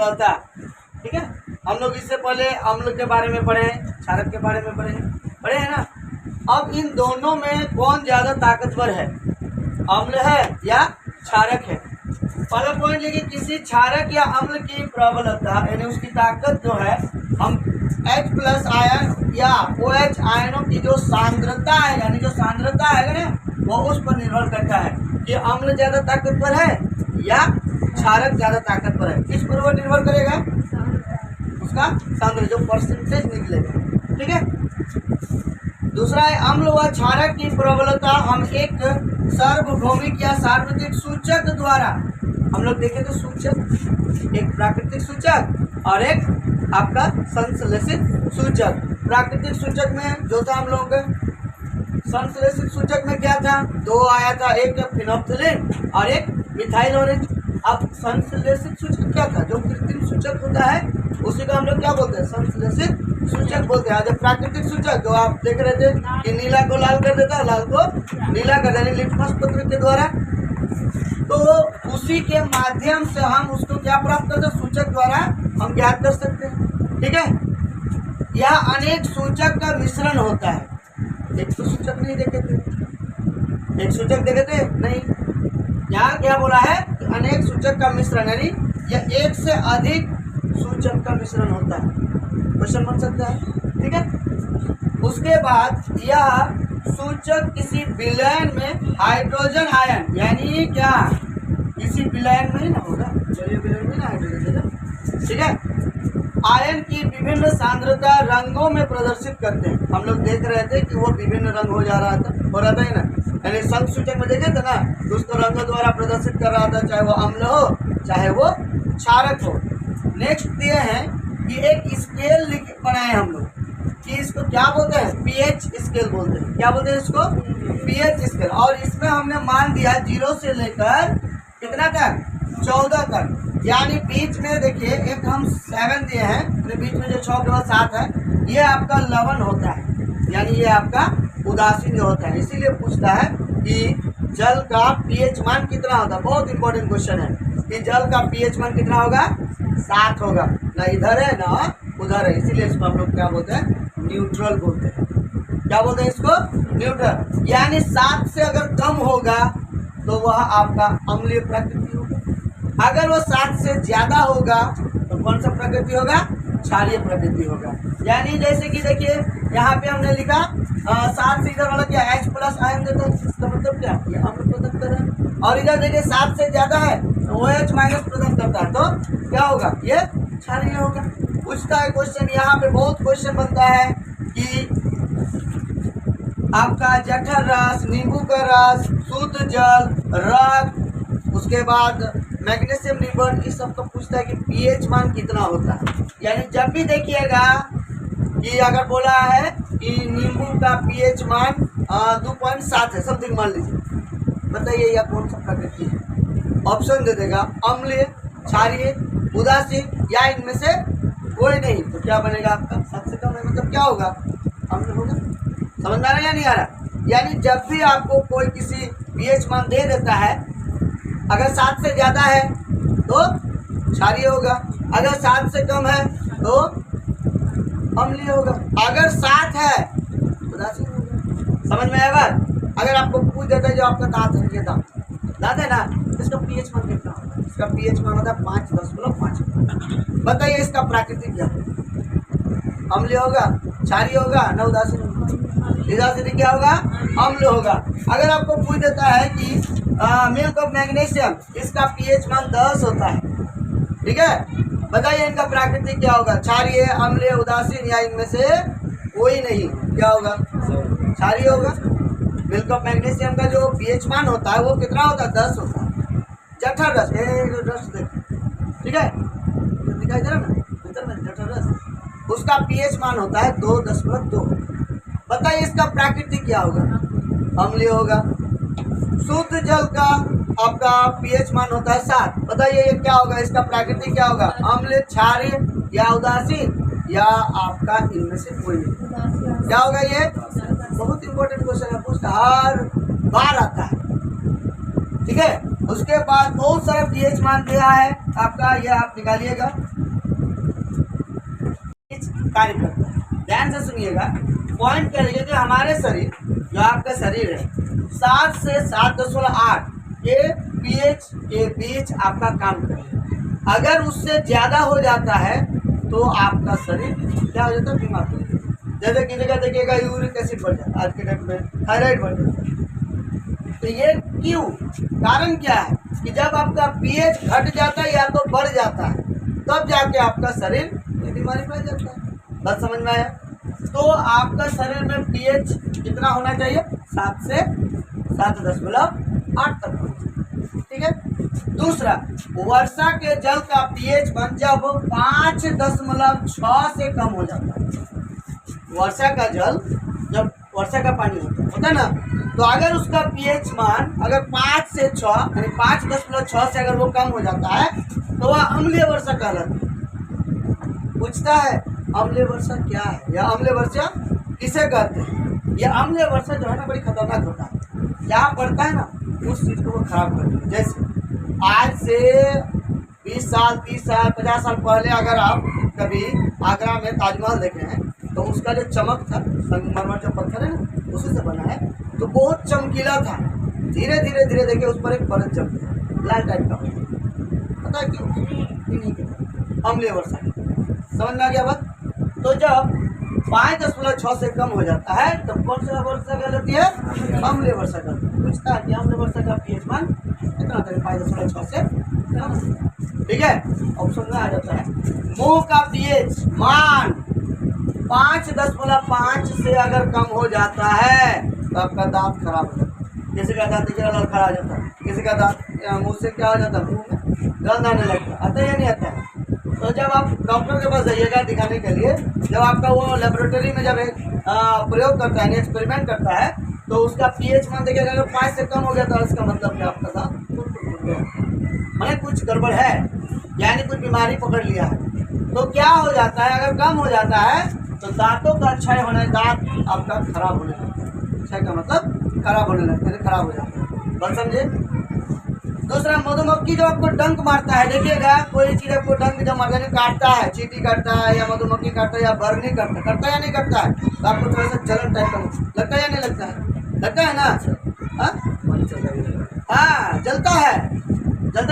होता है। ठीक है, हम लोग इससे पहले अम्ल के बारे में पढ़े हैं, क्षारक के बारे में पढ़े हैं ना। अब इन दोनों में कौन ज्यादा ताकतवर है, अम्ल है या क्षारक है। पहला पॉइंट लेकिन किसी क्षारक या अम्ल की प्रबलता यानी उसकी ताकत जो है, हम H+ आयन या OH आयनों की जो सांद्रता है, यानी जो सांद्रता है ना, वो उस पर निर्भर करता है कि अम्ल ज्यादा ताकतवर है या क्षारक ज्यादा ताकतवर है। किस पर वो निर्भर करेगा, उसका सांद्रता, जो परसेंटेज निकलेगा। ठीक है, दूसरा है अम्ल व क्षारक की प्रबलता हम एक सार्वभौमिक या सार्वत्रिक सूचक द्वारा, हम लोग देखें तो सूचक, एक प्राकृतिक सूचक और एक आपका संश्लेषित सूचक। प्राकृतिक सूचक में जो था हम लोग, संश्लेषित सूचक में क्या था, दो आया था, एक फिनोप्थिलीन और एक मिथाइल ऑरेंज। अब संश्लेषित सूचक क्या था, जो कृत्रिम सूचक होता है उसी को हम लोग क्या बोलते हैं, संश्लेषित सूचक बोलते हैं। जो प्राकृतिक सूचक जो आप देख रहे थे कि नीला को लाल कर देता है, लाल को नीला कर देता है लिटमस पत्र के द्वारा, तो उसी के माध्यम से हम उसको क्या प्राप्त करते हैं, सूचक द्वारा हम ज्ञात कर सकते हैं। ठीक है, यह अनेक सूचक का मिश्रण होता है। एक तो सूचक नहीं देखे थे, एक सूचक देखे थे नहीं, यहाँ क्या बोला है, अनेक सूचक का मिश्रण, यानी यह एक से अधिक सूचक का मिश्रण होता है। क्वेश्चन बन सकता है। ठीक है, उसके बाद यह सूचक किसी विलयन में हाइड्रोजन आयन, यानी क्या, किसी विलयन में ही ना होगा, चलिए विलयन में ना हाइड्रोजन है। ठीक है, आयन की विभिन्न सांद्रता रंगों में प्रदर्शित करते हैं। हम लोग देख रहे थे कि वो विभिन्न रंग हो जा रहा था, हो रहा था ही ना, यानी संघ सूचक में देखे थे ना, तो उसको रंगों द्वारा प्रदर्शित कर रहा था, चाहे वो अम्ल हो चाहे वो क्षारक हो। नेक्स्ट दिए हैं कि एक स्केल बनाए हम लोग, कि इसको क्या बोलते हैं, पीएच स्केल बोलते हैं। क्या बोलते हैं इसको, पीएच स्केल। और इसमें हमने मान दिया 0 से लेकर कितना तक, 14 तक, यानी बीच में देखिए एक हम 7 दिए हैं, तो बीच में जो 6 के बाद 7 है, ये आपका लवण होता है, यानी ये आपका उदासीन होता है। इसीलिए पूछता है कि जल का पीएच मान कितना होता है, बहुत इंपॉर्टेंट क्वेश्चन है कि जल का पीएच मान कितना होगा, 7 होगा, ना इधर है ना उधर है। इसीलिए इसको हम लोग क्या बोलते हैं, न्यूट्रल बोलते हैं। क्या बोलते हैं इसको, न्यूट्रल, यानी 7 से अगर कम होगा तो वह आपका अम्लीय प्रकृति होगा। अगर वो 7 से ज्यादा होगा तो कौन सा प्रकृति होगा, क्षारीय प्रकृति होगा। यानी जैसे कि देखिए यहाँ पे हमने लिखा 7 से इधर वाला क्या, H+ आयन देता है, इसका मतलब क्या, ये अम्ल प्रदान कर रहा है। और इधर देखिए 7 से ज्यादा है तो OH- प्रदान करता है, तो क्या होगा, ये क्षारीय होगा। पूछता है क्वेश्चन, यहाँ पे बहुत क्वेश्चन बनता है कि आपका जठर रस, नींबू का रस, शुद्ध जल, रक्त, उसके बाद मैग्नीशियम रिबन, इस सब का पूछता है कि पीएच मान कितना होता है। यानी जब भी देखिएगा कि अगर बोला है कि नींबू का पीएच मान 2.7 है समथिंग, मान लीजिए, बताइए यह कौन सा प्रकृति है। ऑप्शन दे देगा अम्लीय, क्षारीय, उदासीन या इनमें से कोई नहीं, तो क्या बनेगा आपका, 7 से कम है, मतलब क्या होगा, अम्ल होगा। समझ में आ रहा है या नहीं आ रहा। यानी जब भी आपको कोई किसी पीएच मान दे देता है, अगर 7 से ज्यादा है तो क्षारीय होगा, अगर 7 से कम है तो अम्लीय होगा, अगर 7 है उदासीन होगा। समझ में आया बात। अगर आपको पूछ देता है जो आपका दांत है, ये दांत है ना, इसका पीएच मान कितना होता है, इसका पीएच मान होता है 5.5। बताइए इसका प्राकृतिक क्या है, अम्लीय होगा, क्षारीय होगा ना उदासीन होगा, उदासीन क्या होगा, अम्ल होगा। अगर आपको पूछ देता है कि मिल्क ऑफ मैग्नीशियम, इसका पीएच मान 10 होता है, ठीक है, बताइए इनका प्राकृतिक क्या होगा, क्षारीय, अम्लीय, उदासीन या इनमें से कोई नहीं, क्या होगा, क्षारीय होगा। मिल्क ऑफ मैग्नीशियम का जो पीएच मान होता है वो कितना होता है, 10 होता है। जठर रस, रस ठीक है, दिखाई दे रहा ना जठर रस, उसका पीएच मान होता है 2.2। बताइए इसका प्राकृतिक क्या होगा, अम्लीय होगा। शुद्ध जल का आपका पीएच मान होता है 7, बताइए ये क्या होगा, इसका प्राकृतिक क्या होगा, अम्लीय, क्षारीय या उदासीन या आपका इनमें से कोई नहीं, क्या होगा। ये बहुत इंपॉर्टेंट क्वेश्चन है, पूछता हर बार आता है, ठीक है। उसके बाद बहुत सारा पीएच मान दिया है आपका, ये आप निकालिएगा। कार्य करता है, ध्यान से सुनिएगा, पॉइंट करिए कि हमारे शरीर, जो आपका शरीर है 7 से 7.8 ये पीएच के बीच आपका काम करेगा। अगर उससे ज़्यादा हो जाता है तो आपका शरीर क्या हो जाता है, बीमार हो जाता है। जैसे किसी का देखिएगा यूरिक एसिड बढ़ जाता है, आज के टाइम में थायराइड बढ़ जाता है। तो ये क्यों, कारण क्या है कि जब आपका पीएच घट जाता है या तो बढ़ जाता है तब जाके आपका शरीर में बीमारी फैल जाता है। बात समझ में आया? तो आपका शरीर में पीएच कितना होना चाहिए, 7 से 7.8 तक होना चाहिए, ठीक है। दूसरा, वर्षा के जल का पीएच मान जब 5.6 से कम हो जाता है। वर्षा का जल, जब वर्षा का पानी होता है ना, तो अगर उसका पीएच मान अगर 5 से 6 यानी 5.6 से अगर वो कम हो जाता है तो वह अम्लीय वर्षा कहलाता है। पूछता है अम्लीय वर्षा क्या है या अम्लीय वर्षा किसे कहते हैं। यह अम्लीय वर्षा जो है ना बड़ी खतरनाक होता है, जहाँ पड़ता है ना उस चीज़ को वो खराब कर देता है। जैसे आज से 20 साल 30 साल 50 साल पहले अगर आप कभी आगरा में ताजमहल देखे हैं तो उसका जो चमक था, संगमरमर जो पत्थर है ना उसी से बना है, तो बहुत चमकीला था। धीरे धीरे धीरे देखिए उस पर एक परत जमती है लाल टाइप का, पता है क्यों? इन्हीं के अम्लीय वर्षा। समझ में आ गया बात? तो जब 5.6 से कम हो जाता है तो कौन सा वर्षा कहलाती है, अम्लीय वर्षा कहलाती है। पूछता है कि अम्लीय वर्षा का पीएच मान कितना होता है, 5.6 से कम, ठीक है। ऑप्शन में आ जाता है मुंह का पीएच मान 5.5 से अगर कम हो जाता है तो आपका दांत खराब हो जाता है। किसी का दांत लड़खड़ा जाता है, किसी का दांत मुंह से क्या हो जाता है, मुंह में गंध आने लगता है। आता है या नहीं आता है? तो जब आप डॉक्टर के पास जाइएगा दिखाने के लिए, जब आपका वो लेबोरेटरी में जब एक प्रयोग करता है, एक्सपेरिमेंट करता है, तो उसका पीएच मान देखिएगा अगर 5 से कम हो गया तो इसका मतलब कि आपका दांत टूट गया, मैंने कुछ गड़बड़ है, यानी कुछ बीमारी पकड़ लिया है। तो क्या हो जाता है, अगर कम हो जाता है तो दांतों का क्षय होने, दांत आपका खराब होने लगता है। क्षय का मतलब खराब होने लगता है, खराब हो जाता है। बात समझे? दूसरा, मधुमक्खी जो आपको डंक मारता है, देखिएगा कोई चीज आपको डंक जब मारता है, काटता है, चींटी काटता है या मधुमक्खी काटता है या बर्नी करता है या नहीं करता है, तो आपको थोड़ा सा जलन टाइप का लगता है या नहीं लगता है? लगता है ना? हाँ, जलता है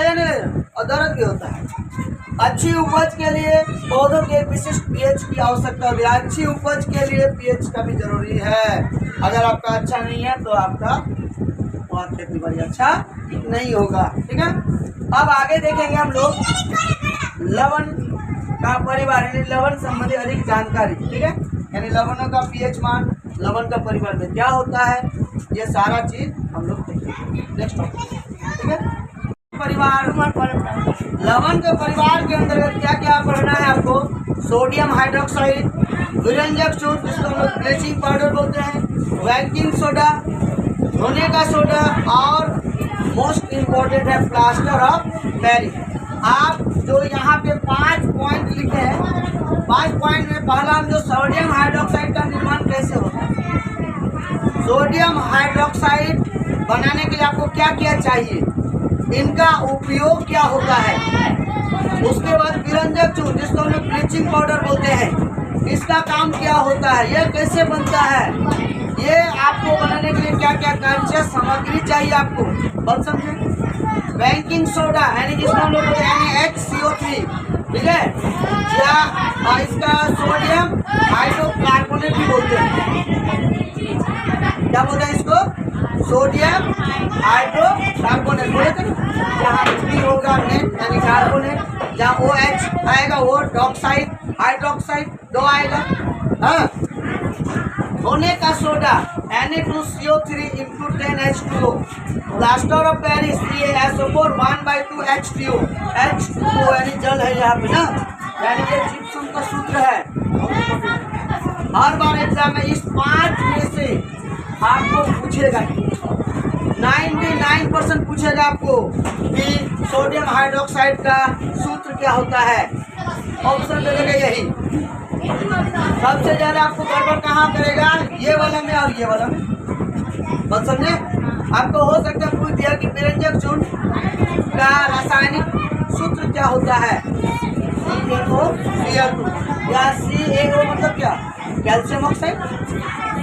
या नहीं, और दर्द भी होता है। अच्छी उपज के लिए पौधों के विशिष्ट पीएच की आवश्यकता होती है। अच्छी उपज के लिए पीएच का भी जरूरी है। अगर आपका अच्छा नहीं है तो आपका वहाँ खेती बाड़ी अच्छा नहीं होगा, ठीक है। अब आगे देखेंगे हम लोग लवण का परिवार, यानी लवण संबंधी अधिक जानकारी, ठीक है। यानी लवणों का पीएच मान, लवण का परिवार में क्या होता है, ये सारा चीज हम लोग देखेंगे नेक्स्ट टॉपिक, ठीक है। परिवार, लवण के परिवार के अंतर्गत क्या क्या पढ़ना है आपको, सोडियम हाइड्रोक्साइड, विरंजक चूर्ण जिसको हम लोग ब्लीचिंग पाउडर बोलते हैं, बेकिंग सोडा, धोने का सोडा, और मोस्ट इम्पोर्टेंट है प्लास्टर ऑफ पेरिस। आप जो यहाँ पे 5 पॉइंट लिखे हैं, 5 पॉइंट में पहला हम जो सोडियम हाइड्रोक्साइड का निर्माण कैसे होता है, सोडियम हाइड्रोक्साइड बनाने के लिए आपको क्या क्या चाहिए, इनका उपयोग क्या होता है। उसके बाद विरंजक चूर्ण जिसको हम लोग ब्लीचिंग पाउडर बोलते हैं, इसका काम क्या होता है, यह कैसे बनता है, ये आपको बनाने के लिए क्या क्या कार्य सामग्री चाहिए आपको, बात समझे। बेकिंग सोडा यानी जिसको हम लोग बोलते हैं HCO3, ठीक है, या इसका सोडियम हाइड्रोकार्बोनेट भी बोलते हैं। क्या बोलते हैं इसको, सोडियम हाइड्रोकार्बोनेट बोले थे। जहाँ H होगा नेट यानी कार्बोनेट, जहाँ OH आएगा वो डॉक्साइड, हाइड्रोक्साइड 2 आएगा। हाँ, धोने का soda Na2CO3 × 10H2O, plaster of Paris PaSO4 1/2 H2O, H2O यानी जल है यहाँ पे ना, यानी ये जिप्सम का सूत्र है। हर बार एग्जाम में इस 5 में से आपको पूछेगा, 99% पूछेगा आपको कि सोडियम हाइड्रोक्साइड का सूत्र क्या होता है। ऑप्शन देगा यही। सबसे ज्यादा आपको गड़बड़ कहाँ करेगा, ये वाला में और ये वाला में। बात समझे? आपको हो सकता है पूछ दिया कि व्यंजक झुंड का रासायनिक सूत्र क्या होता है? CaO2 या CaO मतलब क्या? Calcium oxide.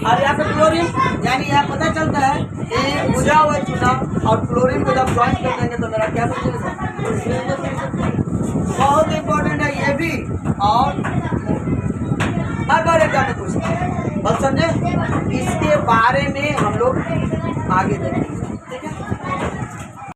और यहाँ पे क्लोरीन, यानी यहाँ पता चलता है कि बुझा हुआ चूना और क्लोरीन को जब ज्वाइन कर देंगे तो मेरा क्या बचेगा? बहुत इंपॉर्टेंट है ये भी, और हर बार एग्जाम में पूछता है। बस समझे? इसके बारे में हम लोग आगे देखेंगे।